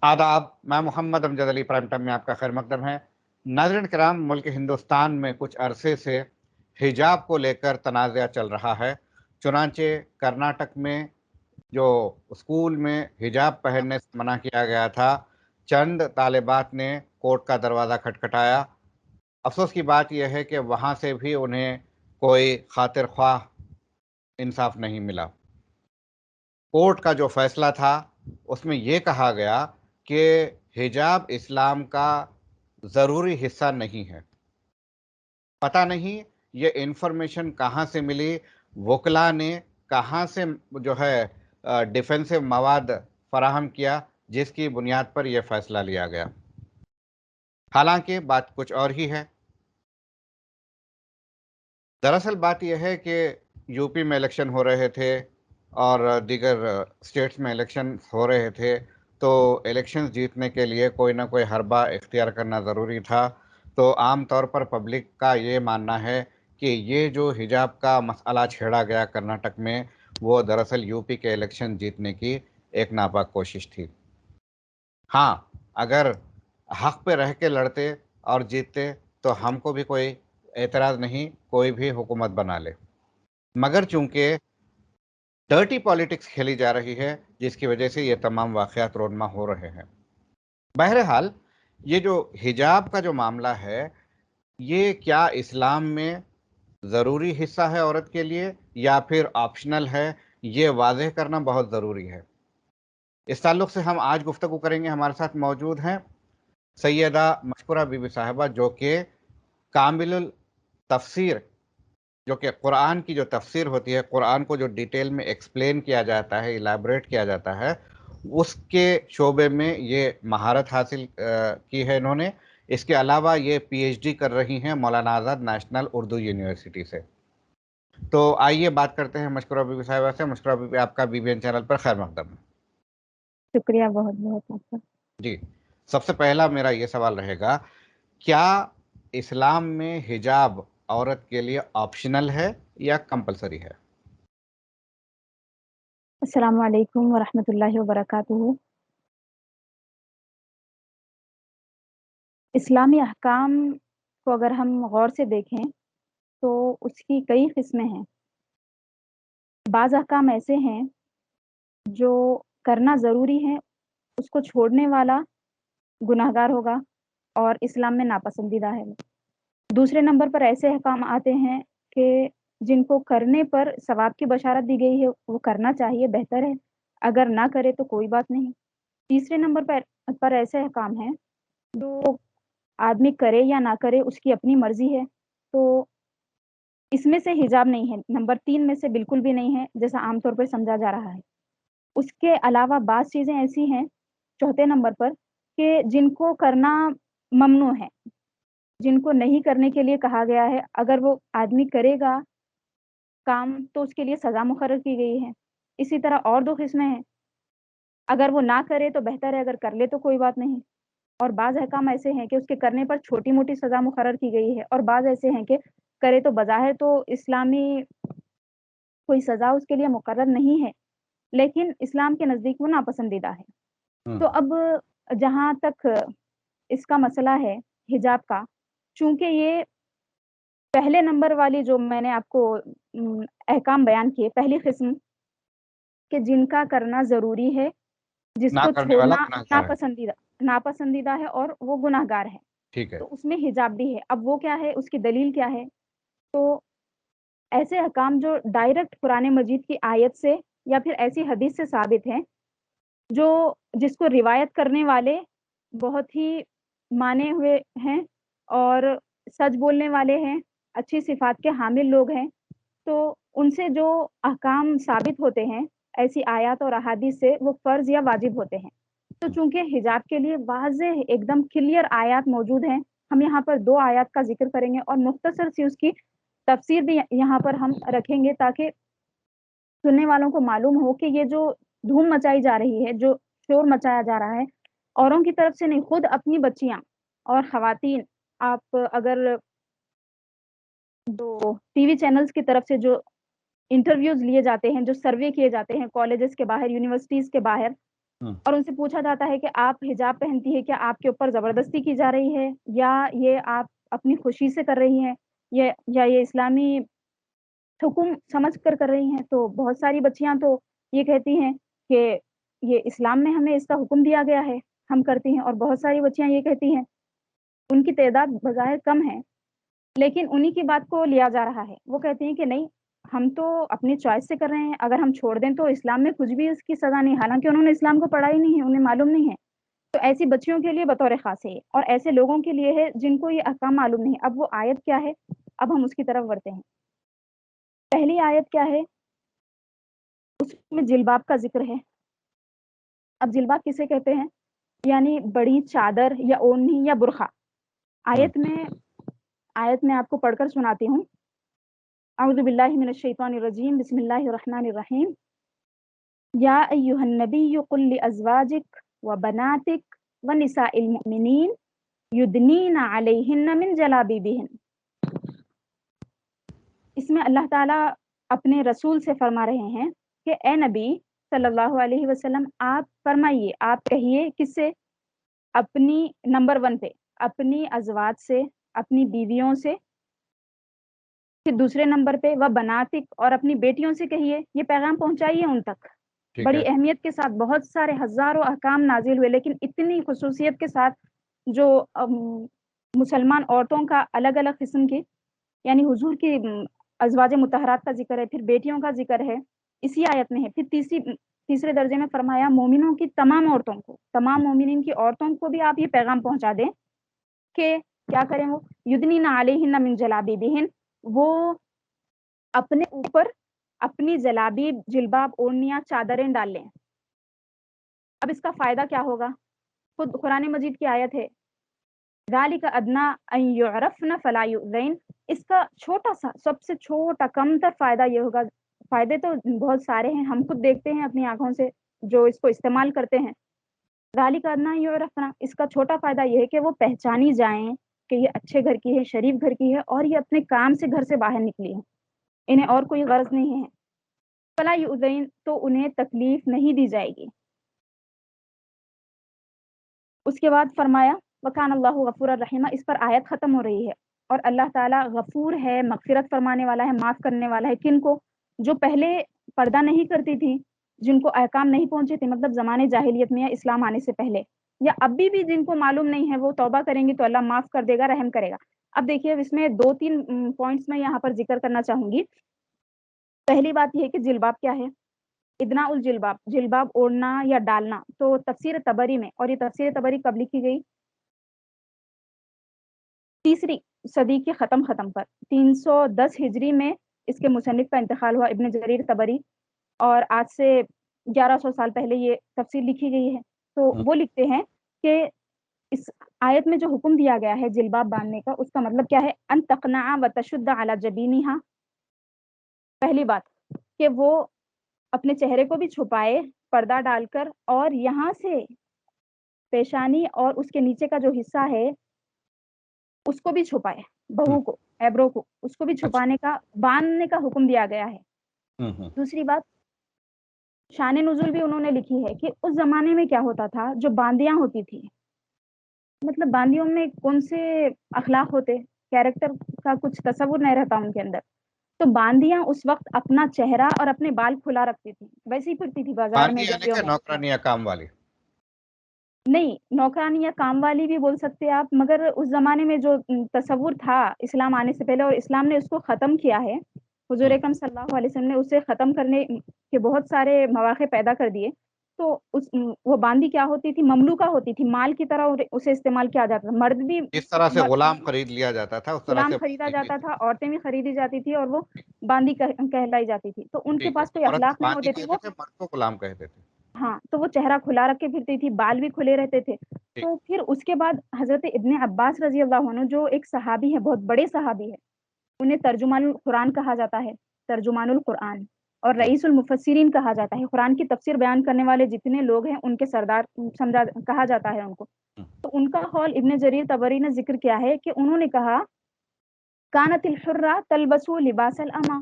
آداب، میں محمد امجد علی prime time میں آپ کا خیر مقدم ہے۔ ناظرین کرام، ملک ہندوستان میں کچھ عرصے سے حجاب کو لے کر تنازعہ چل رہا ہے۔ چنانچہ کرناٹک میں جو اسکول میں حجاب پہننے سے منع کیا گیا تھا، چند طالبات نے کورٹ کا دروازہ کھٹکھٹایا۔ افسوس کی بات یہ ہے کہ وہاں سے بھی انہیں کوئی خاطر خواہ انصاف نہیں ملا۔ کورٹ کا جو فیصلہ تھا اس میں یہ کہا گیا کہ حجاب اسلام کا ضروری حصہ نہیں ہے۔ پتہ نہیں یہ انفارمیشن کہاں سے ملی، وکلا نے کہاں سے جو ہے ڈیفینسو مواد فراہم کیا جس کی بنیاد پر یہ فیصلہ لیا گیا۔ حالانکہ بات کچھ اور ہی ہے۔ دراصل بات یہ ہے کہ یو پی میں الیکشن ہو رہے تھے اور دیگر اسٹیٹس میں الیکشن ہو رہے تھے، تو الیکشن جیتنے کے لیے کوئی نہ کوئی حربہ اختیار کرنا ضروری تھا۔ تو عام طور پر پبلک کا یہ ماننا ہے کہ یہ جو حجاب کا مسئلہ چھیڑا گیا کرناٹک میں، وہ دراصل یو پی کے الیکشن جیتنے کی ایک ناپاک کوشش تھی۔ ہاں، اگر حق پہ رہ کے لڑتے اور جیتتے تو ہم کو بھی کوئی اعتراض نہیں، کوئی بھی حکومت بنا لے، مگر چونکہ ڈرٹی پالیٹکس کھیلی جا رہی ہے جس کی وجہ سے یہ تمام واقعات رونما ہو رہے ہیں۔ بہرحال یہ جو حجاب کا جو معاملہ ہے، یہ کیا اسلام میں ضروری حصہ ہے عورت کے لیے یا پھر آپشنل ہے، یہ واضح کرنا بہت ضروری ہے۔ اس تعلق سے ہم آج گفتگو کریں گے۔ ہمارے ساتھ موجود ہیں سیدہ مشکورہ بی بی صاحبہ، جو کہ کامل التفسیر، جو کہ قرآن کی جو تفسیر ہوتی ہے، قرآن کو جو ڈیٹیل میں ایکسپلین کیا جاتا ہے، ایلیبریٹ کیا جاتا ہے، اس کے شعبے میں یہ مہارت حاصل کی ہے انہوں نے۔ اس کے علاوہ یہ پی ایچ ڈی کر رہی ہیں مولانا آزاد نیشنل اردو یونیورسٹی سے۔ تو آئیے بات کرتے ہیں مشکورہ بی بی صاحبہ سے۔ مشکورہ بی بی، آپ کا بی بی این چینل پر خیر مقدم ہے۔ شکریہ بہت بہت آپ کا۔ جی، سب سے پہلا میرا یہ سوال رہے گا، کیا اسلام میں حجاب عورت کے لیے آپشنل ہے یا کمپلسری ہے؟ السلام علیکم ورحمۃ اللہ وبرکاتہ۔ اسلامی احکام کو اگر ہم غور سے دیکھیں تو اس کی کئی قسمیں ہیں۔ بعض احکام ایسے ہیں جو کرنا ضروری ہے، اس کو چھوڑنے والا گناہگار ہوگا اور اسلام میں ناپسندیدہ ہے۔ دوسرے نمبر پر ایسے احکام آتے ہیں کہ جن کو کرنے پر ثواب کی بشارت دی گئی ہے، وہ کرنا چاہیے، بہتر ہے، اگر نہ کرے تو کوئی بات نہیں۔ تیسرے نمبر پر ایسے احکام ہیں جو آدمی کرے یا نہ کرے اس کی اپنی مرضی ہے، تو اس میں سے حجاب نہیں ہے، نمبر 3 میں سے بالکل بھی نہیں ہے جیسا عام طور پر سمجھا جا رہا ہے۔ اس کے علاوہ بعض چیزیں ایسی ہیں چوتھے نمبر پر کہ جن کو کرنا ممنوع ہے، جن کو نہیں کرنے کے لیے کہا گیا ہے، اگر وہ آدمی کرے گا کام تو اس کے لیے سزا مقرر کی گئی ہے۔ اسی طرح اور 2 قسمیں ہیں، اگر وہ نہ کرے تو بہتر ہے، اگر کر لے تو کوئی بات نہیں۔ اور بعض احکام ایسے ہیں کہ اس کے کرنے پر چھوٹی موٹی سزا مقرر کی گئی ہے، اور بعض ایسے ہیں کہ کرے تو بظاہر تو اسلامی کوئی سزا اس کے لیے مقرر نہیں ہے، لیکن اسلام کے نزدیک وہ ناپسندیدہ ہے۔ تو اب جہاں تک اس کا مسئلہ ہے حجاب کا، چونکہ یہ پہلے نمبر والی جو میں نے آپ کو احکام بیان کیے، پہلی قسم کہ جن کا کرنا ضروری ہے، جس نہ کو کرنے والا چھوڑنا گناہگار ہے۔ ناپسندیدہ ہے اور وہ گناہگار ہے، ٹھیک ہے۔ تو اس میں حجاب بھی ہے۔ اب وہ کیا ہے، اس کی دلیل کیا ہے؟ تو ایسے احکام جو ڈائریکٹ قرآن مجید کی آیت سے یا پھر ایسی حدیث سے ثابت ہیں، جس کو روایت کرنے والے بہت ہی مانے ہوئے ہیں اور سچ بولنے والے ہیں، اچھی صفات کے حامل لوگ ہیں، تو ان سے جو احکام ثابت ہوتے ہیں ایسی آیات اور احادیث سے، وہ فرض یا واجب ہوتے ہیں۔ تو چونکہ حجاب کے لیے واضح ایک دم کلیئر آیات موجود ہیں، ہم یہاں پر 2 آیات کا ذکر کریں گے اور مختصر سی اس کی تفسیر بھی یہاں پر ہم رکھیں گے تاکہ سننے والوں کو معلوم ہو کہ یہ جو دھوم مچائی جا رہی ہے، جو شور مچایا جا رہا ہے، اوروں کی طرف سے نہیں، خود اپنی بچیاں اور خواتین، آپ اگر جو ٹی وی چینلز کی طرف سے جو انٹرویوز لیے جاتے ہیں، جو سروے کیے جاتے ہیں کالجز کے باہر، یونیورسٹیز کے باہر، اور ان سے پوچھا جاتا ہے کہ آپ حجاب پہنتی ہے، کیا آپ کے اوپر زبردستی کی جا رہی ہے یا یہ آپ اپنی خوشی سے کر رہی ہیں، یا یہ اسلامی حکم سمجھ کر رہی ہیں؟ تو بہت ساری بچیاں تو یہ کہتی ہیں کہ یہ اسلام میں ہمیں اس کا حکم دیا گیا ہے، ہم کرتی ہیں، اور بہت ساری بچیاں یہ کہتی ہیں، ان کی تعداد بظاہر کم ہے لیکن انہی کی بات کو لیا جا رہا ہے، وہ کہتے ہیں کہ نہیں، ہم تو اپنی چوائس سے کر رہے ہیں، اگر ہم چھوڑ دیں تو اسلام میں کچھ بھی اس کی سزا نہیں، حالانکہ انہوں نے اسلام کو پڑھا ہی نہیں ہے، انہیں معلوم نہیں ہے۔ تو ایسی بچیوں کے لیے بطور خاص ہے، اور ایسے لوگوں کے لیے ہے جن کو یہ احکام معلوم نہیں ہے۔ اب وہ آیت کیا ہے، اب ہم اس کی طرف بڑھتے ہیں۔ پہلی آیت کیا ہے، اس میں جلباب کا ذکر ہے۔ اب جلباب کسے کہتے ہیں؟ یعنی بڑی چادر یا اونی یا برقع۔ آیت میں آپ کو پڑھ کر سناتی ہوں۔ اعوذ باللہ من الشیطان الرجیم، بسم اللہ الرحمن الرحیم۔ یا ایہا النبی قل لازواجک وبناتک ونساء المؤمنین یدنین علیہن من جلابیبہن۔ اس میں اللہ تعالیٰ اپنے رسول سے فرما رہے ہیں کہ اے نبی صلی اللہ علیہ وسلم، آپ فرمائیے، آپ کہیے، کس سے؟ اپنی نمبر 1 پہ اپنی ازواج سے، اپنی بیویوں سے، پھر دوسرے نمبر پہ وہ بناتک، اور اپنی بیٹیوں سے کہیے، یہ پیغام پہنچائیے ان تک۔ ٹھیک بڑی ہے، اہمیت کے ساتھ بہت سارے ہزاروں احکام نازل ہوئے، لیکن اتنی خصوصیت کے ساتھ جو مسلمان عورتوں کا الگ الگ قسم کی، یعنی حضور کی ازواج مطہرات کا ذکر ہے، پھر بیٹیوں کا ذکر ہے، اسی آیت میں ہے۔ پھر تیسرے درجے میں فرمایا مومنوں کی تمام عورتوں کو، تمام مومنین کی عورتوں کو بھی آپ یہ پیغام پہنچا دیں کہ کیا کریں، وہ یدنین علیہن من جلابیبہن، وہ اپنے اوپر اپنی جلابیب، جلباب، اوڑنیاں، چادریں ڈال لیں۔ اب اس کا فائدہ کیا ہوگا؟ خود قرآن مجید کی آیت ہے، ذالک ادنیٰ ان یعرفن فلا یؤذین۔ اس کا چھوٹا سا، سب سے چھوٹا، کم تر فائدہ یہ ہوگا، فائدے تو بہت سارے ہیں، ہم خود دیکھتے ہیں اپنی آنکھوں سے جو اس کو استعمال کرتے ہیں۔ ذالک ادنیٰ ان یعرفن، اس کا چھوٹا فائدہ یہ ہے کہ وہ پہچانی جائیں کہ یہ اچھے گھر کی ہے، شریف گھر کی ہے، اور یہ اپنے کام سے گھر سے باہر نکلی ہے، انہیں اور کوئی غرض نہیں ہے۔ فلا یؤذین، تو انہیں تکلیف نہیں دی جائے گی۔ اس کے بعد فرمایا وکان اللہ غفور الرحیم، اس پر آیت ختم ہو رہی ہے، اور اللہ تعالیٰ غفور ہے، مغفرت فرمانے والا ہے، معاف کرنے والا ہے۔ کن کو؟ جو پہلے پردہ نہیں کرتی تھی، جن کو احکام نہیں پہنچے تھے، مطلب زمانے جاہلیت میں یا اسلام آنے سے پہلے، یا ابھی بھی جن کو معلوم نہیں ہے، وہ توبہ کریں گے تو اللہ معاف کر دے گا، رحم کرے گا۔ اب دیکھیے، اس میں 2-3 پوائنٹس میں یہاں پر ذکر کرنا چاہوں گی۔ پہلی بات یہ ہے کہ جلباب کیا ہے، ادنا الجلباب، جلباب اوڑھنا یا ڈالنا۔ تو تفسیر طبری میں، اور یہ تفسیر طبری کب لکھی گئی؟ 3 صدی کے ختم پر، 310 ہجری میں اس کے مصنف کا انتقال ہوا، ابن جریر طبری، اور آج سے 1100 سال پہلے یہ تفسیر لکھی گئی ہے۔ تو وہ لکھتے ہیں کہ اس آیت میں جو حکم دیا گیا ہے جلباب باندھنے کا، اس کا مطلب کیا ہے؟ ان تقنع وتشد علی جبینہا، پہلی بات کہ وہ اپنے چہرے کو بھی چھپائے پردہ ڈال کر، اور یہاں سے پیشانی اور اس کے نیچے کا جو حصہ ہے اس کو بھی چھپائے، بہو کو، ایبرو کو، اس کو بھی اچھا، چھپانے کا، باندھنے کا حکم دیا گیا ہے۔ دوسری بات، شان نزول بھی انہوں نے لکھی ہے کہ اس زمانے میں کیا ہوتا تھا، جو باندیاں ہوتی تھی، مطلب باندیوں میں کون سے اخلاق ہوتے، کیریکٹر کا کچھ تصور نہیں رہتا ان کے اندر، تو باندیاں اس وقت اپنا چہرہ اور اپنے بال کھلا رکھتی تھی، ویسے ہی پھرتی تھی بازار میں، باندھی یعنی گلیوں کہ میں۔ نوکرانی یا کام والی؟ نہیں، نوکرانی یا کام والی بھی بول سکتے آپ، مگر اس زمانے میں جو تصور تھا اسلام آنے سے پہلے، اور اسلام نے اس کو ختم کیا ہے، حضور اکرم صلی اللہ علیہ وسلم نے اسے ختم کرنے کے بہت سارے مواقع پیدا کر دیے۔ تو وہ باندی کیا ہوتی تھی؟ مملوکہ ہوتی تھی، مال کی طرح اسے استعمال کیا جاتا تھا، مرد بھی جس طرح سے غلام خرید لیا جاتا تھا اس طرح غلام سے خریدا باندھی بھی جاتا تھی۔ تھا، عورتیں بھی خریدی جاتی تھی، اور وہ باندی کہلائی جاتی تھی، تو ان کے ٹھیک ہے، پاس کوئی عورت کو اخلاق نہیں باندھی ہوتے تھے، کہتے وہ، تھے، مرد کو غلام کہتے تھے۔ ہاں، تو وہ چہرہ کھلا رکھ کے پھرتی تھی، بال بھی کھلے رہتے تھے۔ ٹھیک، تو پھر اس کے بعد حضرت ابن عباس رضی اللہ عنہ، جو ایک صحابی ہے، بہت بڑے صحابی ہے، انہیں ترجمان القرآن کہا جاتا ہے، ترجمان القرآن، اور رئیس المفسرین کہا جاتا ہے، قرآن کی تفسیر بیان کرنے والے جتنے لوگ ہیں ان کے سردار سمجھا کہا جاتا ہے ان کو۔ تو ان کا قول ابن جریر طبری نے ذکر کیا ہے کہ انہوں نے کہا کانت الحرہ تلبس لباس الامہ،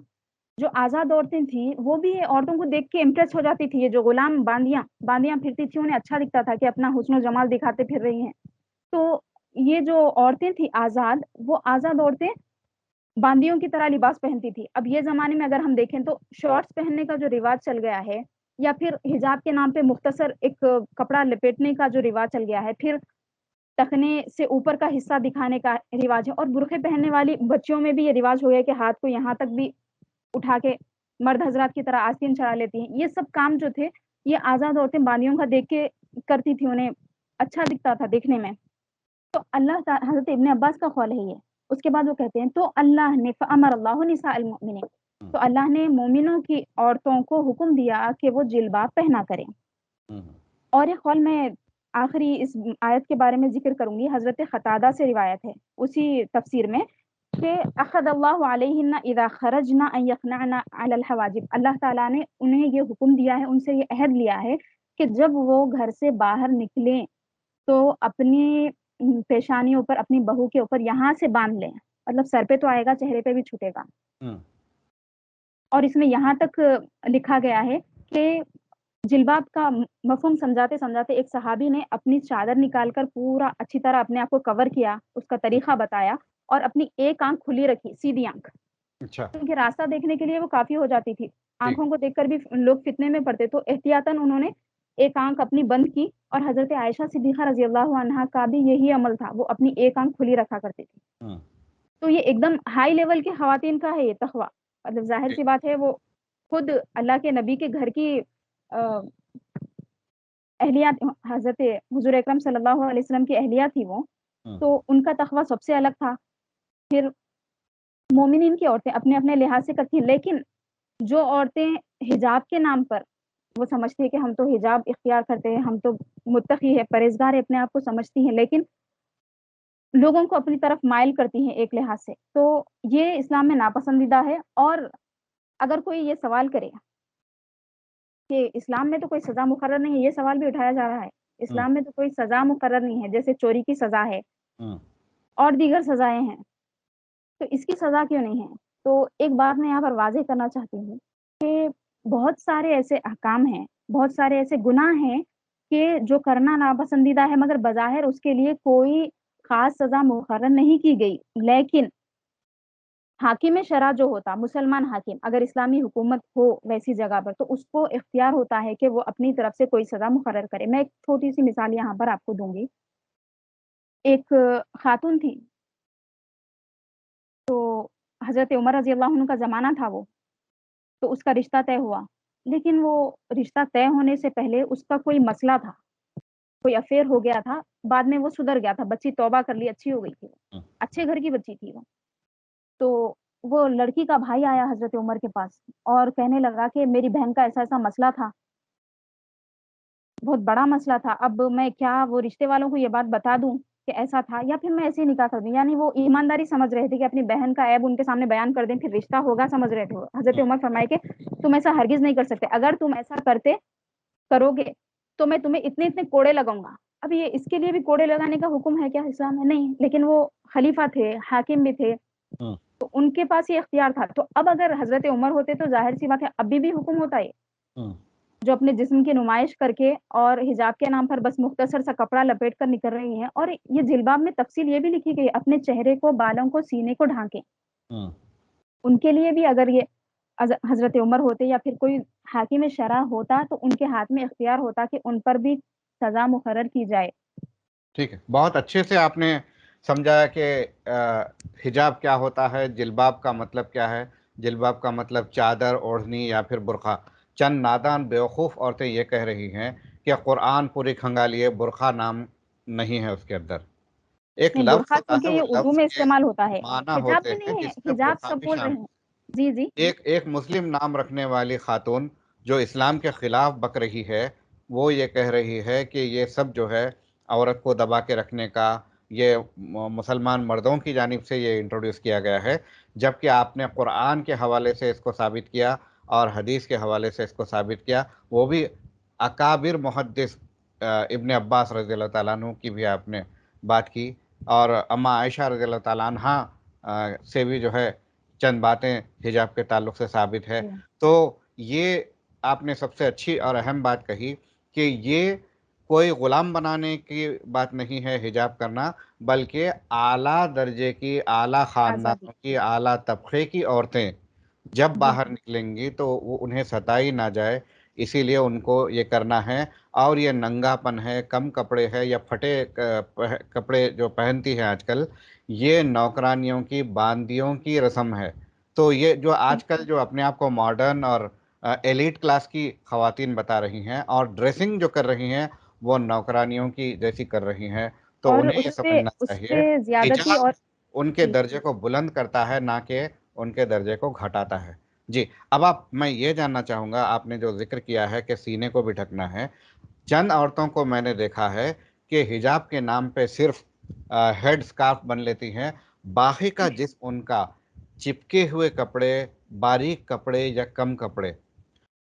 جو آزاد عورتیں تھیں وہ بھی عورتوں کو دیکھ کے امپریس ہو جاتی تھی. یہ جو غلام باندیاں پھرتی تھی انہیں اچھا دکھتا تھا کہ اپنا حسن و جمال دکھاتے پھر رہی ہیں. تو یہ جو عورتیں تھیں آزاد، وہ آزاد عورتیں باندیوں کی طرح لباس پہنتی تھی. اب یہ زمانے میں اگر ہم دیکھیں تو شارٹس پہننے کا جو رواج چل گیا ہے، یا پھر حجاب کے نام پہ مختصر ایک کپڑا لپیٹنے کا جو رواج چل گیا ہے، پھر ٹخنے سے اوپر کا حصہ دکھانے کا رواج ہے، اور برقعے پہننے والی بچیوں میں بھی یہ رواج ہو گیا کہ ہاتھ کو یہاں تک بھی اٹھا کے مرد حضرات کی طرح آستین چڑھا لیتی ہیں. یہ سب کام جو تھے یہ آزاد عورتیں باندیوں کا دیکھ کے کرتی تھی، انہیں اچھا دکھتا تھا دیکھنے میں. تو اللہ تعالی، حضرت ابن عباس کا قول ہے یہ. اس کے بعد وہ کہتے ہیں تو اللہ نے فامر اللہ نساء المؤمنین، تو اللہ نے مومنوں کی عورتوں کو حکم دیا کہ وہ جلباب پہنا کریں. اور ایک قول میں آخری اس آیت کے بارے میں ذکر کروں گی، حضرت قتادہ سے روایت ہے اسی تفسیر میں کہ اخذ اللہ علیہن اذا خرجن ان یقنعن علی الحواجب، اللہ تعالیٰ نے انہیں یہ حکم دیا ہے، ان سے یہ عہد لیا ہے کہ جب وہ گھر سے باہر نکلیں تو اپنی پیشانیوں پر، اپنی بہو کے اوپر یہاں سے باندھ لیں، مطلب سر پہ تو آئے گا، چہرے پہ بھی چھٹے گا. اور اس میں یہاں تک لکھا گیا ہے کہ جلباب کا مفہوم سمجھاتے سمجھاتے ایک صحابی نے اپنی چادر نکال کر پورا اچھی طرح اپنے آپ کو کور کیا، اس کا طریقہ بتایا، اور اپنی ایک آنکھ کھلی رکھی، سیدھی آنکھ، اچھا کیونکہ راستہ دیکھنے کے لیے وہ کافی ہو جاتی تھی. ٹھیک. آنکھوں کو دیکھ کر بھی لوگ فتنے میں پڑتے، تو احتیاطاً انہوں نے ایک آنکھ اپنی بند کی. اور حضرت عائشہ صدیقہ رضی اللہ عنہا کا بھی یہی عمل تھا، وہ اپنی ایک آنکھ کھلی رکھا کرتی تھی. تو یہ ایک دم ہائی لیول کی خواتین کا ہے یہ تقویٰ. مطلب ظاہر سی بات ہے وہ خود اللہ کے نبی کے گھر کی اہلیہ، حضرت حضور اکرم صلی اللہ علیہ وسلم کی اہلیہ تھی وہ، تو ان کا تقویٰ سب سے الگ تھا. پھر مومنین کی عورتیں اپنے اپنے لحاظ سے کرتی ہیں، لیکن جو عورتیں حجاب کے نام پر وہ سمجھتی ہے کہ ہم تو حجاب اختیار کرتے ہیں، ہم تو متقی ہے، پرہیزگار ہے، اپنے آپ کو سمجھتی ہیں، لیکن لوگوں کو اپنی طرف مائل کرتی ہیں ایک لحاظ سے، تو یہ اسلام میں ناپسندیدہ ہے. اور اگر کوئی یہ سوال کرے کہ اسلام میں تو کوئی سزا مقرر نہیں ہے، یہ سوال بھی اٹھایا جا رہا ہے، اسلام میں تو کوئی سزا مقرر نہیں ہے، جیسے چوری کی سزا ہے اور دیگر سزائیں ہیں، تو اس کی سزا کیوں نہیں ہے؟ تو ایک بات میں یہاں پر واضح کرنا چاہتی ہوں کہ بہت سارے ایسے احکام ہیں، بہت سارے ایسے گناہ ہیں کہ جو کرنا ناپسندیدہ ہے، مگر بظاہر اس کے لیے کوئی خاص سزا مقرر نہیں کی گئی. لیکن حاکم شرع جو ہوتا، مسلمان حاکم، اگر اسلامی حکومت ہو ویسی جگہ پر، تو اس کو اختیار ہوتا ہے کہ وہ اپنی طرف سے کوئی سزا مقرر کرے. میں ایک چھوٹی سی مثال یہاں پر آپ کو دوں گی. ایک خاتون تھی، تو حضرت عمر رضی اللہ عنہ کا زمانہ تھا وہ، تو اس کا رشتہ طے ہوا. لیکن وہ رشتہ طے ہونے سے پہلے اس کا کوئی مسئلہ تھا، کوئی افیئر ہو گیا تھا. بعد میں وہ سدھر گیا تھا، بچی توبہ کر لی، اچھی ہو گئی تھی، اچھے گھر کی بچی تھی وہ. تو وہ لڑکی کا بھائی آیا حضرت عمر کے پاس اور کہنے لگا کہ میری بہن کا ایسا ایسا مسئلہ تھا، بہت بڑا مسئلہ تھا، اب میں کیا وہ رشتے والوں کو یہ بات بتا دوں کہ ایسا تھا، یا پھر میں ایسے ہی نکاح کر دوں؟ یعنی وہ ایمانداری سمجھ رہے تھے کہ اپنی بہن کا عیب ان کے سامنے بیان کر دیں، پھر رشتہ ہوگا، سمجھ رہے تھے. حضرت عمر فرمائے کہ تم ایسا ہرگز نہیں کر سکتے، اگر تم ایسا کرو گے تو میں تمہیں اتنے اتنے کوڑے لگاؤں گا. اب یہ اس کے لیے بھی کوڑے لگانے کا حکم ہے کیا اسلام میں؟ نہیں. لیکن وہ خلیفہ تھے، حاکم بھی تھے، تو ان کے پاس یہ اختیار تھا. تو اب اگر حضرت عمر ہوتے تو ظاہر سی بات ہے ابھی بھی حکم ہوتا ہے، جو اپنے جسم کی نمائش کر کے اور حجاب کے نام پر بس مختصر سا کپڑا لپیٹ کر نکل رہی ہیں. اور یہ جلباب میں تفصیل یہ بھی لکھی گئی، اپنے چہرے کو، بالوں کو، سینے کو ڈھانکیں. ان کے لیے بھی اگر یہ حضرت عمر ہوتے یا پھر کوئی حاکم شرع ہوتا تو ان کے ہاتھ میں اختیار ہوتا کہ ان پر بھی سزا مقرر کی جائے. ٹھیک ہے، بہت اچھے سے آپ نے سمجھایا کہ حجاب کیا ہوتا ہے، جلباب کا مطلب کیا ہے. جلباب کا مطلب چادر، اوڑھنی یا پھر برقع. چند نادان بیوقوف عورتیں یہ کہہ رہی ہیں کہ قرآن پوری کھنگالیے، برقع نام نہیں ہے اس کے اندر. ایک نہیں، لفظ برقع ہوتا ہے، کیونکہ وہ یہ اردو لفظ میں کے استعمال ہوتا ہے، معنی حجاب ہوتے میں ہیں نہیں ہے، جس میں حجاب برقع سب بھی بول رہے شامل. ہیں. جی جی. ایک مسلم نام رکھنے والی خاتون جو اسلام کے خلاف بک رہی ہے، وہ یہ کہہ رہی ہے کہ یہ سب جو ہے عورت کو دبا کے رکھنے کا، یہ مسلمان مردوں کی جانب سے یہ انٹروڈیوس کیا گیا ہے، جبکہ آپ نے قرآن کے حوالے سے اس کو ثابت کیا اور حدیث کے حوالے سے اس کو ثابت کیا. وہ بھی اکابر محدث ابن عباس رضی اللہ تعالیٰ عنہ کی بھی آپ نے بات کی، اور اما عائشہ رضی اللہ تعالیٰ عنہ سے بھی جو ہے چند باتیں حجاب کے تعلق سے ثابت ہے. تو یہ آپ نے سب سے اچھی اور اہم بات کہی کہ یہ کوئی غلام بنانے کی بات نہیں ہے حجاب کرنا، بلکہ اعلیٰ درجے کی، اعلیٰ آزادی. خاندانوں کی، اعلیٰ طبقے کی عورتیں جب باہر بالکل. نکلیں گی تو وہ انہیں ستائی نہ جائے، اسی لیے ان کو یہ کرنا ہے. اور یہ ننگا پن ہے، کم کپڑے ہے یا پھٹے کپڑے جو پہنتی ہیں آج کل، یہ نوکرانیوں کی، باندیوں کی رسم ہے. تو یہ جو آج کل جو اپنے آپ کو ماڈرن اور ایلیٹ کلاس کی خواتین بتا رہی ہیں اور ڈریسنگ جو کر رہی ہیں وہ نوکرانیوں کی جیسی کر رہی ہیں، تو اور انہیں یہ سمجھنا اس چاہیے پہ زیادتی حجاب اور ان کے جی درجے کو بلند کرتا ہے، نہ کہ ان کے درجے کو گھٹاتا ہے. جی، اب میں یہ جاننا چاہوں گا، آپ نے جو ذکر کیا ہے کہ سینے کو بھی ڈھکنا ہے، چند عورتوں کو میں نے دیکھا ہے کہ حجاب کے نام پہ صرف ہیڈ سکارف بن لیتی ہیں، باقی کا جسم ان کا چپکے ہوئے کپڑے، باریک کپڑے یا کم کپڑے.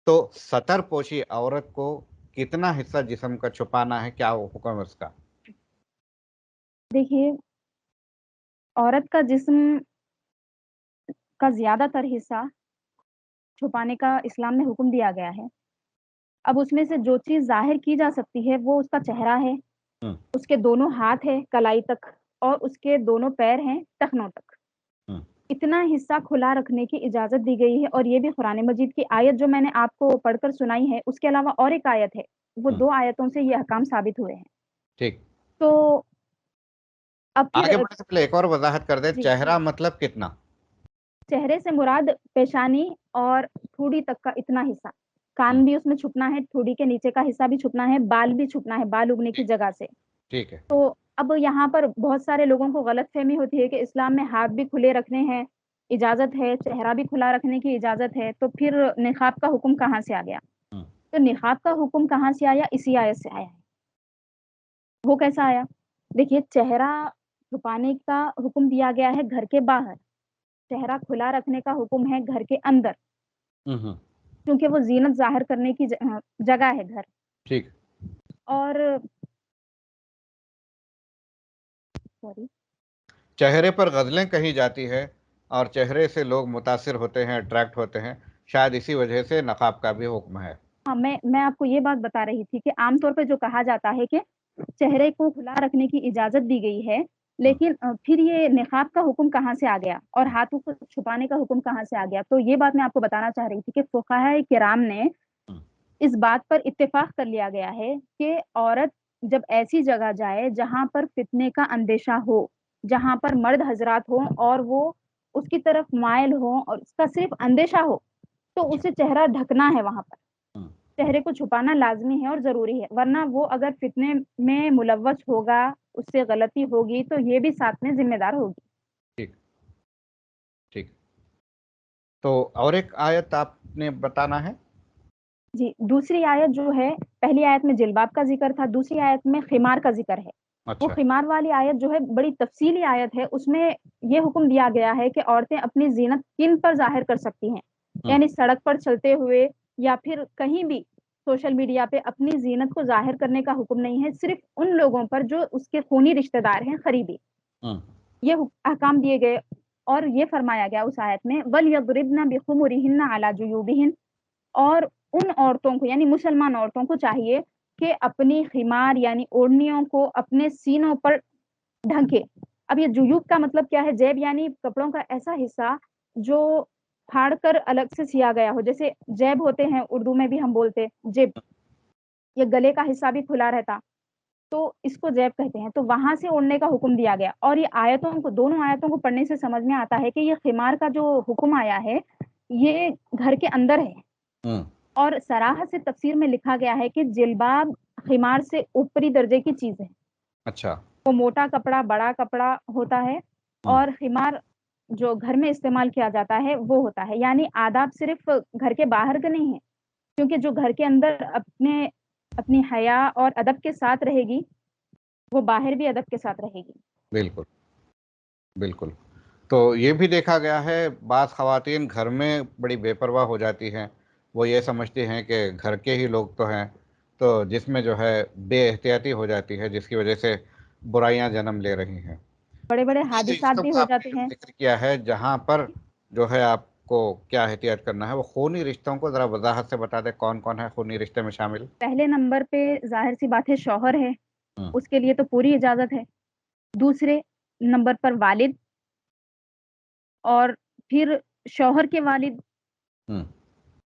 تو ستر پوشی عورت کو کتنا حصہ جسم کا چھپانا ہے، کیا وہ حکم ہے اس کا؟ دیکھیے، عورت کا جسم کا زیادہ تر حصہ چھپانے کا اسلام میں حکم دیا گیا ہے. اب اس میں سے جو چیز ظاہر کی جا سکتی ہے وہ اس کا چہرہ ہے، ہم، اس کے دونوں ہاتھ ہیں کلائی تک، اور اس کے دونوں پیر ہیں ٹخنوں تک. ہم، اتنا حصہ کھلا رکھنے کی اجازت دی گئی ہے، اور یہ بھی قرآن مجید کی آیت جو میں نے آپ کو پڑھ کر سنائی ہے، اس کے علاوہ اور ایک آیت ہے، وہ ہم، 2 آیتوں سے یہ احکام ثابت ہوئے ہیں. ٹھیک. تو اب پھر آگے بڑھنے سے پہلے ایک اور وضاحت کر دیں، جی، چہرہ مطلب کتنا؟ چہرے سے مراد پیشانی اور ٹھوڑی تک کا اتنا حصہ. ہم، کان بھی اس میں چھپنا ہے، ٹھوڑی کے نیچے کا حصہ بھی چھپنا ہے، بال بھی چھپنا ہے، بال اگنے کی ٹھیک جگہ سے. ٹھیک ہے. تو اب یہاں پر بہت سارے لوگوں کو غلط فہمی ہوتی ہے کہ اسلام میں ہاتھ بھی کھلے رکھنے ہیں اجازت ہے، چہرہ بھی کھلا رکھنے کی اجازت ہے، تو پھر نقاب کا حکم کہاں سے آ گیا؟ ہم، تو نقاب کا حکم کہاں سے آیا؟ اسی آیت سے آیا ہے. وہ کیسا آیا؟ دیکھیے، چہرہ چھپانے کا حکم دیا گیا ہے گھر کے باہر، چہرہ کھلا رکھنے کا حکم ہے گھر کے اندر، ہم، ہم، کیونکہ وہ زینت ظاہر کرنے کی جگہ ہے گھر. ٹھیک. اور سوری، چہرے پر غزلیں کہی جاتی ہے اور چہرے سے لوگ متاثر ہوتے ہیں، اٹریکٹ ہوتے ہیں، شاید اسی وجہ سے نقاب کا بھی حکم ہے. ہاں، میں آپ کو یہ بات بتا رہی تھی کہ عام طور پہ جو کہا جاتا ہے کہ چہرے کو کھلا رکھنے کی اجازت دی گئی ہے، ہم، لیکن پھر یہ نقاب کا حکم کہاں سے آ گیا اور ہاتھوں کو چھپانے کا حکم کہاں سے آ گیا؟ تو یہ بات میں آپ کو بتانا چاہ رہی تھی کہ فقہاء کرام نے ہم، اس بات پر اتفاق کر لیا گیا ہے کہ عورت جب ایسی جگہ جائے جہاں پر فتنے کا اندیشہ ہو، جہاں پر مرد حضرات ہوں اور وہ اس کی طرف مائل ہوں اور اس کا صرف اندیشہ ہو، تو اچھا. اسے چہرہ ڈھکنا ہے. وہاں پر ہم، چہرے کو چھپانا لازمی ہے اور ضروری ہے، ورنہ وہ اگر فتنے میں ملوث ہوگا، اس سے غلطی ہوگی، تو یہ بھی ساتھ میں ذمہ دار ہوگی. ٹھیک ٹھیک. تو اور ایک آیت آپ نے بتانا ہے. جی، دوسری آیت جو ہے، پہلی آیت میں جلباب کا ذکر تھا، دوسری آیت میں خمار کا ذکر ہے. وہ اچھا. خمار والی آیت جو ہے بڑی تفصیلی آیت ہے، اس میں یہ حکم دیا گیا ہے کہ عورتیں اپنی زینت کن پر ظاہر کر سکتی ہیں. ہم، یعنی سڑک پر چلتے ہوئے یا پھر کہیں بھی سوشل میڈیا پہ اپنی زینت کو ظاہر کرنے کا حکم نہیں ہے، صرف ان لوگوں پر جو اس کے خونی رشتہ دار ہیں، قریبی. ہم، یہ احکام دیے گئے، اور یہ فرمایا گیا اس آیت میں وَلْيَضْرِبْنَ بِخُمُرِهِنَّ عَلَى جُيُوبِهِنَّ. اور ان عورتوں کو، یعنی مسلمان عورتوں کو چاہیے کہ اپنی خمار یعنی اوڑھنیوں کو اپنے سینوں پر ڈھکے. اب یہ جیوب کا مطلب کیا ہے؟ جیب یعنی کپڑوں کا ایسا حصہ جو پھاڑ کر الگ سے سیا گیا ہو، جیسے جیب ہوتے ہیں اردو میں بھی ہم بولتے جیب، یہ گلے کا حصہ بھی کھلا رہتا، تو اس کو جیب کہتے ہیں. تو وہاں سے اوڑھنے کا حکم دیا گیا، اور یہ آیتوں کو، دونوں آیتوں کو پڑھنے سے سمجھ میں آتا ہے کہ یہ خمار کا جو حکم آیا ہے یہ گھر کے اندر ہے. ہم، اور صراحت سے تفسیر میں لکھا گیا ہے کہ جلباب خمار سے اوپری درجے کی چیز ہے. اچھا. وہ موٹا کپڑا، بڑا کپڑا ہوتا ہے، ہم، اور خمار جو گھر میں استعمال کیا جاتا ہے وہ ہوتا ہے. یعنی آداب صرف گھر کے باہر کے نہیں ہیں، کیونکہ جو گھر کے اندر اپنی حیا اور ادب کے ساتھ رہے گی، وہ باہر بھی ادب کے ساتھ رہے گی. بالکل بالکل. تو یہ بھی دیکھا گیا ہے بعض خواتین گھر میں بڑی بے پرواہ ہو جاتی ہیں، وہ یہ سمجھتی ہیں کہ گھر کے ہی لوگ تو ہیں، تو جس میں جو ہے بے احتیاطی ہو جاتی ہے، جس کی وجہ سے برائیاں جنم لے رہی ہیں. بڑے بڑے یہ حادثات رشتوں بھی کا ہو آپ جاتے نے ہیں. ذکر کیا ہے جہاں پر جو ہے آپ کو کیا احتیاط کرنا ہے؟ وہ خونی رشتوں کو ذرا وضاحت سے بتا دیں، کون کون ہے خونی رشتے میں شامل؟ پہلے نمبر پہ ظاہر سی بات ہے شوہر ہے، ہوں، اس کے لیے تو پوری اجازت ہے. دوسرے نمبر پر والد، اور پھر شوہر کے والد، ہوں،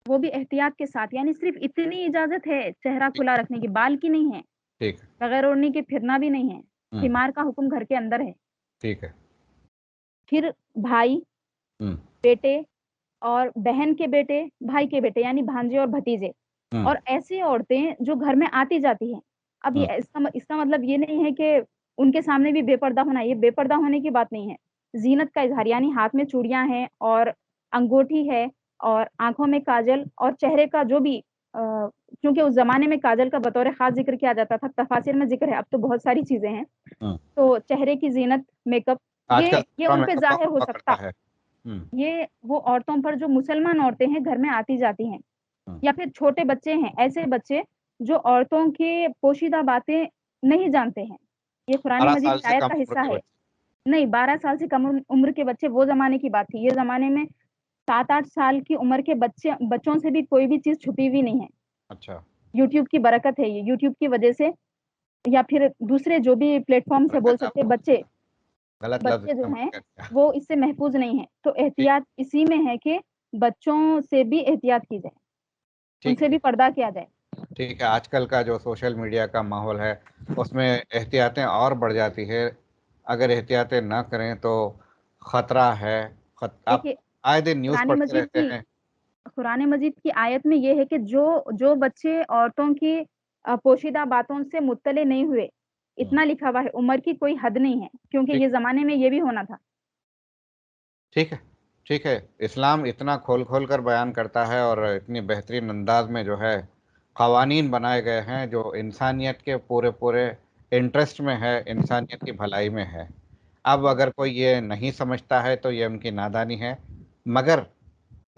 وہ بھی احتیاط کے ساتھ. یعنی صرف اتنی اجازت ہے چہرہ کھلا رکھنے کی، بال کی نہیں ہے، ٹھیک ہے، بغیر اوڑھنے کے پھرنا بھی نہیں ہے. ہوں، خمار کا حکم گھر کے اندر ہے. ٹھیک ہے، پھر بھائی، ہوں، بیٹے اور بہن کے بیٹے، بھائی کے بیٹے یعنی بھانجے اور بھتیجے، ہوں، اور ایسی عورتیں جو گھر میں آتی جاتی ہیں. اب ہوں، یہ اس کا مطلب یہ نہیں ہے کہ ان کے سامنے بھی بے پردہ ہونا. یہ بے پردہ ہونے کی بات نہیں ہے، زینت کا اظہار. یعنی ہاتھ میں چوڑیاں ہیں اور انگوٹھی ہے اور آنکھوں میں کاجل اور چہرے کا جو بھی کیونکہ اس زمانے میں کاجل کا بطور خاص ذکر کیا جاتا تھا، تفاسیر میں ذکر ہے، اب تو بہت ساری چیزیں ہیں. ہوں. تو چہرے کی زینت، میک اپ، آج کل یہ تھوڑا ان میک پہ اپ ظاہر بہت ہو ہوا سکتا. کرتا ہے. ہوں، یہ وہ عورتوں پر جو مسلمان عورتیں ہیں گھر میں آتی جاتی ہیں، ہوں. یا پھر چھوٹے بچے ہیں، ایسے بچے جو عورتوں کے پوشیدہ باتیں نہیں جانتے ہیں. یہ قرآن 12 مجید سال کی سے آیت کم کا عمر حصہ کے ہے. بچے. نہیں، 12 سال سے کم عمر کے بچے وہ زمانے کی بات تھی. یہ زمانے میں 7-8 سال کی عمر کے بچوں سے بھی کوئی بھی چیز چھپی ہوئی نہیں ہے. اچھا، یوٹیوب کی برکت ہے، یہ یوٹیوب کی وجہ سے، یا پھر دوسرے جو بھی پلیٹ فارم سے بول برکت سکتے آپ بچے غلط لفظ بچے جو استعمال ہیں کر دیا. وہ اس سے محفوظ نہیں ہیں. تو ٹھیک، احتیاط اسی میں ہے کہ بچوں سے بھی احتیاط کی جائے، ان ٹھیک سے ہے، بھی پردہ کیا جائے. ٹھیک ہے. آج کل کا جو سوشل میڈیا کا ماحول ہے اس میں احتیاطیں اور بڑھ جاتی ہے. اگر احتیاطیں نہ کریں تو خطرہ ہے. آپ دیکھیے، آئے دن نیوز قرآن پڑھتے مجید رہتے کی ہیں. قرآن مجید کی آیت میں یہ ہے کہ جو بچے عورتوں کی پوشیدہ باتوں سے مطلع نہیں ہوئے، ہوں. اتنا لکھا ہوا ہے، عمر کی کوئی حد نہیں ہے، کیونکہ ٹھیک، یہ زمانے میں یہ بھی ہونا تھا. ٹھیک ہے، ٹھیک ہے. اسلام اتنا کھول کھول کر بیان کرتا ہے اور اتنی بہترین انداز میں جو ہے قوانین بنائے گئے ہیں جو انسانیت کے پورے پورے انٹرسٹ میں ہے، انسانیت کی بھلائی میں ہے. اب اگر کوئی یہ نہیں سمجھتا ہے تو یہ ان کی نادانی ہے. مگر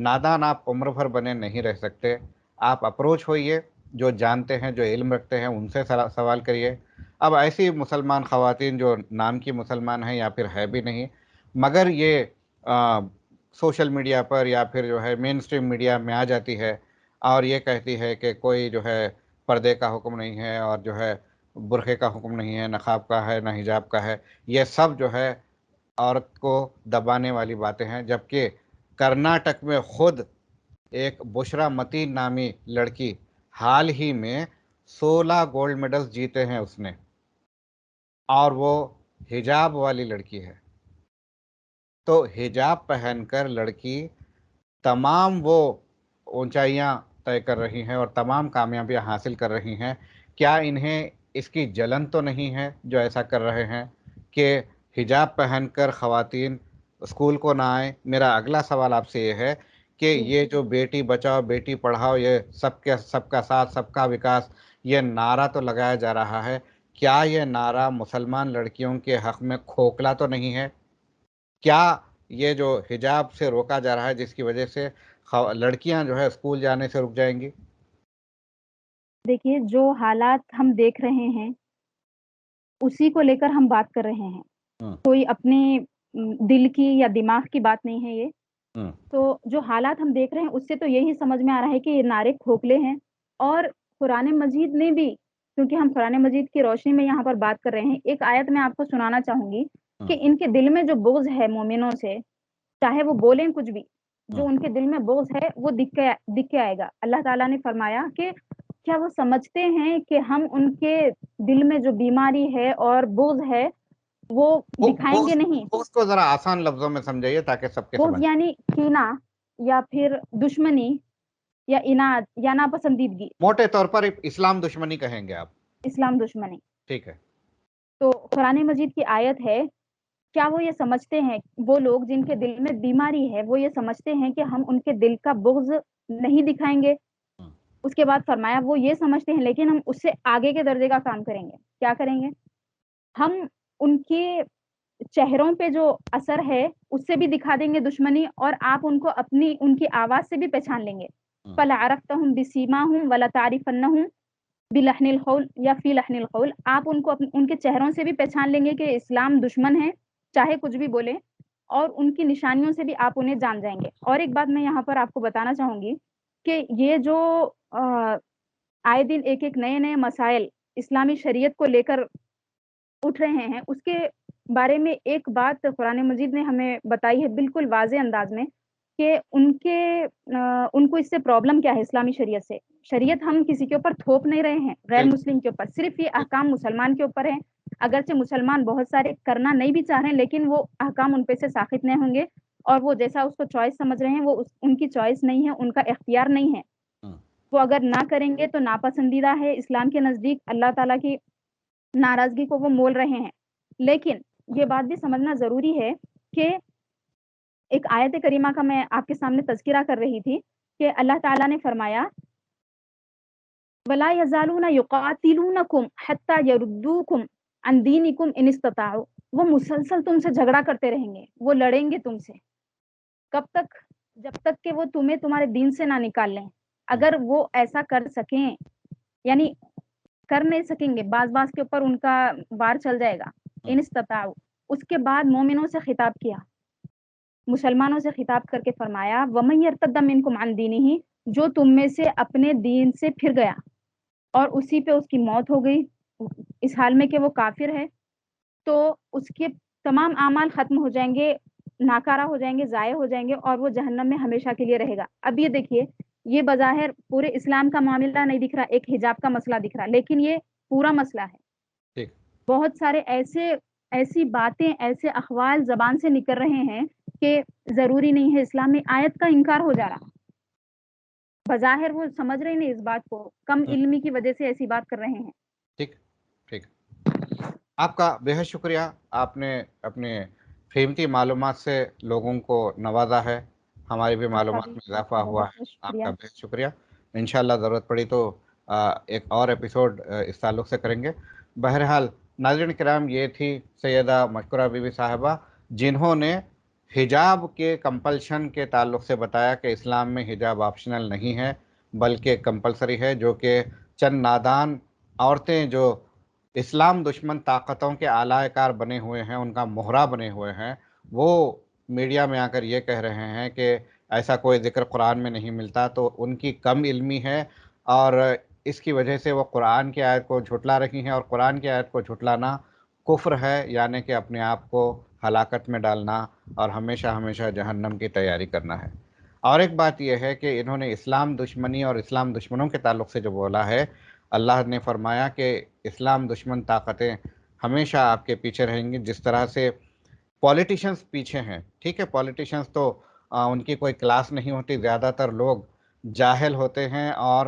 نادان آپ عمر بھر بنے نہیں رہ سکتے. آپ اپروچ ہوئیے، جو جانتے ہیں، جو علم رکھتے ہیں ان سے سوال کریے. اب ایسی مسلمان خواتین جو نام کی مسلمان ہیں یا پھر ہے بھی نہیں، مگر یہ سوشل میڈیا پر یا پھر جو ہے مین اسٹریم میڈیا میں آ جاتی ہے اور یہ کہتی ہے کہ کوئی جو ہے پردے کا حکم نہیں ہے اور جو ہے برقعے کا حکم نہیں ہے، نقاب کا ہے نہ حجاب کا ہے. یہ سب جو ہے عورت کو دبانے والی باتیں ہیں. جبکہ کرناٹک میں خود ایک بشرا متین نامی لڑکی حال ہی میں 16 گولڈ میڈلز جیتے ہیں اس نے، اور وہ حجاب والی لڑکی ہے. تو حجاب پہن کر لڑکی تمام وہ اونچائیاں طے کر رہی ہیں اور تمام کامیابیاں حاصل کر رہی ہیں. کیا انہیں اس کی جلن تو نہیں ہے جو ایسا کر رہے ہیں کہ حجاب پہن کر خواتین اسکول کو نہ آئیں؟ میرا اگلا سوال آپ سے یہ ہے کہ جی، یہ جو بیٹی بچاؤ بیٹی پڑھاؤ، یہ سب کا ساتھ سب کا وکاس، یہ نعرہ تو لگایا جا رہا ہے، کیا یہ نعرہ مسلمان لڑکیوں کے حق میں کھوکھلا تو نہیں ہے؟ کیا یہ جو حجاب سے روکا جا رہا ہے جس کی وجہ سے لڑکیاں جو ہے اسکول جانے سے رک جائیں گی؟ دیکھیے جو حالات ہم دیکھ رہے ہیں اسی کو لے کر ہم بات کر رہے ہیں. ہوں، کوئی اپنے دل کی یا دماغ کی بات نہیں ہے یہ. ہوں، تو جو حالات ہم دیکھ رہے ہیں اس سے تو یہی سمجھ میں آ رہا ہے کہ یہ نعرے کھوکھلے ہیں. اور قرآن مجید نے بھی، کیونکہ ہم قرآن مجید کی روشنی میں یہاں پر بات کر رہے ہیں، ایک آیت میں آپ کو سنانا چاہوں گی ہوں، کہ ان کے دل میں جو بغض ہے مومنوں سے، چاہے وہ بولیں کچھ بھی، جو ہوں. ان کے دل میں بغض ہے وہ دکھ کے آئے گا. اللہ تعالیٰ نے فرمایا کہ کیا وہ سمجھتے ہیں کہ ہم ان کے دل میں جو بیماری ہے اور بغض ہے وہ دکھائیں گے نہیں؟ اس کو ذرا آسان لفظوں میں سمجھائیے تاکہ سب کے بغض سمجھ. یعنی کینہ، یا پھر دشمنی، یا اناد، یا ناپسندیدگی. موٹے طور پر اسلام دشمنی کہیں گے آپ؟ اسلام دشمنی. ٹھیک ہے. تو قرآن مجید کی آیت ہے، کیا وہ یہ سمجھتے ہیں، وہ لوگ جن کے دل میں بیماری ہے وہ یہ سمجھتے ہیں کہ ہم ان کے دل کا بغض نہیں دکھائیں گے؟ ہوں، اس کے بعد فرمایا وہ یہ سمجھتے ہیں لیکن ہم اس سے آگے کے درجے کا کام کریں گے. کیا کریں گے؟ ہم ان کے چہروں پہ جو اثر ہے اس سے بھی دکھا دیں گے دشمنی، اور آپ ان کو ان کی آواز سے بھی پہچان لیں گے. ہوں. فَلَعَرَفْتَهُمْ بِسِيمَاهُمْ وَلَتَعْرِفَنَّهُمْ بِلَحْنِ الْقَوْلِ یا فِي لَحْنِ الْقَوْلِ. آپ ان کو ان کے چہروں سے بھی پہچان لیں گے کہ اسلام دشمن ہے، چاہے کچھ بھی بولے، اور ان کی نشانیوں سے بھی آپ انہیں جان جائیں گے۔ اور ایک بات میں یہاں پر آپ کو بتانا چاہوں گی کہ یہ جو آئے دن ایک ایک نئے نئے مسائل اسلامی شریعت کو لے کر اٹھ رہے ہیں، اس کے بارے میں ایک بات قرآن مجید نے ہمیں بتائی ہے بالکل واضح انداز میں کہ ان کو اس سے پرابلم کیا ہے اسلامی شریعت سے۔ شریعت ہم کسی کے اوپر تھوپ نہیں رہے ہیں، غیر بالکل مسلم کے اوپر، صرف یہ احکام مسلمان کے اوپر ہیں۔ اگرچہ مسلمان بہت سارے کرنا نہیں بھی چاہ رہے ہیں، لیکن وہ احکام ان پہ سے ساخط نہیں ہوں گے، اور وہ جیسا اس کو چوائس سمجھ رہے ہیں وہ ان کی چوائس نہیں ہے، ان کا اختیار نہیں ہے۔ ہاں، وہ اگر نہ کریں گے تو ناپسندیدہ ہے، اسلام کے نزدیک اللہ تعالیٰ کی ناراضگی کو وہ مول رہے ہیں۔ لیکن یہ بات بھی سمجھنا ضروری ہے کہ ایک آیت کریمہ کا میں آپ کے سامنے تذکرہ کر رہی تھی کہ اللہ تعالیٰ نے فرمایا وَلَا يَزَالُونَ يُقَاتِلُونَكُمْ حَتَّى يَرُدُّوكُمْ عَنْ دِينِكُمْ إِنِ اسْتَطَاعُوا۔ وہ مسلسل تم سے جھگڑا کرتے رہیں گے، وہ لڑیں گے تم سے، کب تک؟ جب تک کہ وہ تمہیں تمہارے دین سے نہ نکال لیں۔ اگر وہ ایسا کر سکیں، یعنی کر نہیں سکیں گے، بعض کے اوپر ان کا وار چل جائے گا، ہاں، ان استطاعوا۔ اس کے بعد مومنوں سے خطاب کیا، مسلمانوں سے خطاب کر کے فرمایا وَمَن يَرْتَدَّ مِنْكُمْ عَنْ دِينِهِ، جو تم میں سے اپنے دین سے پھر گیا اور اسی پہ اس کی موت ہو گئی اس حال میں کہ وہ کافر ہے، تو اس کے تمام اعمال ختم ہو جائیں گے، ناکارہ ہو جائیں گے، ضائع ہو جائیں گے، اور وہ جہنم میں ہمیشہ کے لیے رہے گا۔ اب یہ دیکھیے، یہ بظاہر پورے اسلام کا معاملہ نہیں دکھ رہا، ایک حجاب کا مسئلہ دکھ رہا، لیکن یہ پورا مسئلہ ہے۔ ٹھیک، بہت سارے ایسی باتیں، ایسے اقوال زبان سے نکل رہے ہیں کہ ضروری نہیں ہے، اسلام میں آیت کا انکار ہو جا رہا۔ بظاہر وہ سمجھ رہے نہیں اس بات کو، کم ہاں، علمی کی وجہ سے ایسی بات کر رہے ہیں۔ ٹھیک ٹھیک آپ کا بہت شکریہ، آپ نے اپنے قیمتی معلومات سے لوگوں کو نوازا ہے، ہماری بھی آپ کا معلومات بھی میں اضافہ ہوا بہت ہے، بہت آپ شکریہ۔ کا بہت شکریہ۔ انشاءاللہ ضرورت پڑی تو ایک اور ایپیسوڈ اس تعلق سے کریں گے۔ بہرحال ناظرین کرام، یہ تھی سیدہ مشکورہ بی بی صاحبہ، جنہوں نے حجاب کے کمپلشن کے تعلق سے بتایا کہ اسلام میں حجاب آپشنل نہیں ہے بلکہ کمپلسری ہے، جو کہ چند نادان عورتیں جو اسلام دشمن طاقتوں کے اعلی کار بنے ہوئے ہیں، ان کا مہرا بنے ہوئے ہیں، وہ میڈیا میں آ کر یہ کہہ رہے ہیں کہ ایسا کوئی ذکر قرآن میں نہیں ملتا، تو ان کی کم علمی ہے، اور اس کی وجہ سے وہ قرآن کی آیت کو جھٹلا رہی ہیں، اور قرآن کی آیت کو جھٹلانا کفر ہے، یعنی کہ اپنے آپ کو ہلاکت میں ڈالنا اور ہمیشہ ہمیشہ جہنم کی تیاری کرنا ہے۔ اور ایک بات یہ ہے کہ انہوں نے اسلام دشمنی اور اسلام دشمنوں کے تعلق سے جو بولا ہے، اللہ نے فرمایا کہ اسلام دشمن طاقتیں ہمیشہ آپ کے پیچھے رہیں گی، جس طرح سے پولیٹیشنز پیچھے ہیں، ٹھیک ہے، پولیٹیشنز تو ان کی کوئی کلاس نہیں ہوتی، زیادہ تر لوگ جاہل ہوتے ہیں اور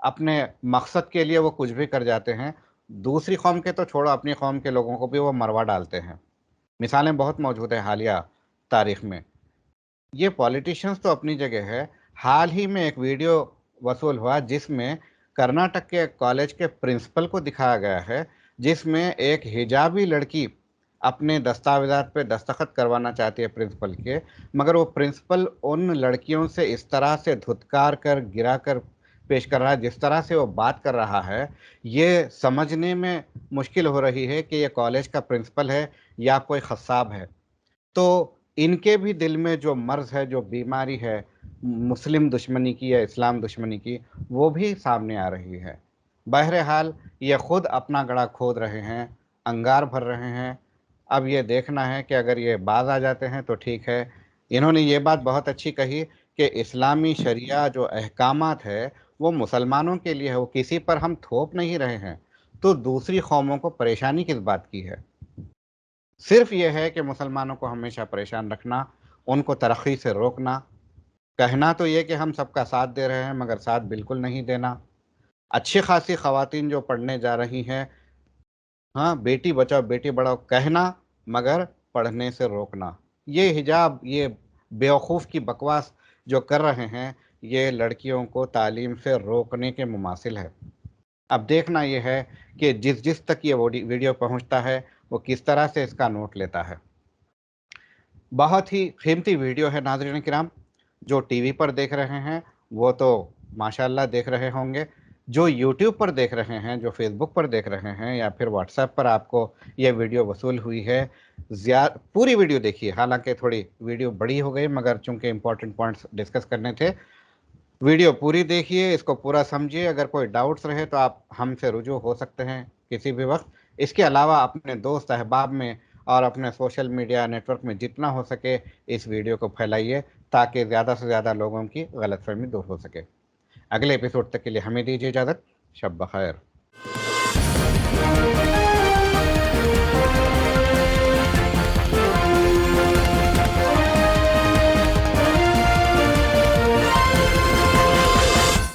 اپنے مقصد کے لیے وہ کچھ بھی کر جاتے ہیں، دوسری قوم کے تو چھوڑو، اپنی قوم کے لوگوں کو بھی وہ مروا ڈالتے ہیں۔ مثالیں بہت موجود ہیں حالیہ تاریخ میں۔ یہ پولیٹیشنز تو اپنی جگہ ہے، حال ہی میں ایک ویڈیو وصول ہوا جس میں کرناٹک کے کالج کے پرنسپل کو دکھایا گیا ہے، جس میں ایک حجابی لڑکی اپنے دستاویزات پہ دستخط کروانا چاہتی ہے پرنسپل کے، مگر وہ پرنسپل ان لڑکیوں سے اس طرح سے دھتکار کر گرا کر پیش کر رہا ہے، جس طرح سے وہ بات کر رہا ہے، یہ سمجھنے میں مشکل ہو رہی ہے کہ یہ کالج کا پرنسپل ہے یا کوئی خصاب ہے۔ تو ان کے بھی دل میں جو مرض ہے، جو بیماری ہے مسلم دشمنی کی یا اسلام دشمنی کی، وہ بھی سامنے آ رہی ہے۔ بہرحال یہ خود اپنا گڑھا کھود رہے ہیں، انگار بھر رہے ہیں، اب یہ دیکھنا ہے کہ اگر یہ باز آ جاتے ہیں تو ٹھیک ہے۔ انہوں نے یہ بات بہت اچھی کہی کہ اسلامی شریعہ جو احکامات ہے وہ مسلمانوں کے لیے ہے، وہ کسی پر ہم تھوپ نہیں رہے ہیں، تو دوسری قوموں کو پریشانی کس بات کی ہے؟ صرف یہ ہے کہ مسلمانوں کو ہمیشہ پریشان رکھنا، ان کو ترقی سے روکنا، کہنا تو یہ کہ ہم سب کا ساتھ دے رہے ہیں مگر ساتھ بالکل نہیں دینا۔ اچھی خاصی خواتین جو پڑھنے جا رہی ہیں، ہاں، بیٹی بچاؤ بیٹی بڑھاؤ کہنا مگر پڑھنے سے روکنا، یہ حجاب، یہ بیوقوف کی بکواس جو کر رہے ہیں، یہ لڑکیوں کو تعلیم سے روکنے کے مماثل ہے۔ اب دیکھنا یہ ہے کہ جس تک یہ ویڈیو پہنچتا ہے وہ کس طرح سے اس کا نوٹ لیتا ہے۔ بہت ہی قیمتی ویڈیو ہے ناظرین کرام، جو ٹی وی پر دیکھ رہے ہیں وہ تو ماشاءاللہ دیکھ رہے ہوں گے، جو یوٹیوب پر دیکھ رہے ہیں، جو فیس بک پر دیکھ رہے ہیں، یا پھر واٹس ایپ پر آپ کو یہ ویڈیو وصول ہوئی ہے، پوری ویڈیو دیکھیے. حالانکہ تھوڑی ویڈیو بڑی ہو گئی، مگر چونکہ امپورٹنٹ پوائنٹس ڈسکس کرنے تھے. ویڈیو پوری دیکھیے، اس کو پورا سمجھیے. اگر کوئی ڈاؤٹس رہے تو آپ ہم سے رجوع ہو سکتے ہیں کسی بھی وقت. اس کے علاوہ اپنے دوست احباب میں اور اپنے سوشل میڈیا نیٹ ورک میں جتنا ہو سکے اس ویڈیو کو پھیلائیے، تاکہ زیادہ سے زیادہ لوگوں کی غلط فہمی دور ہو سکے. اگلے ایپیسوڈ تک کے لیے ہمیں دیجیے اجازت. شب بخیر.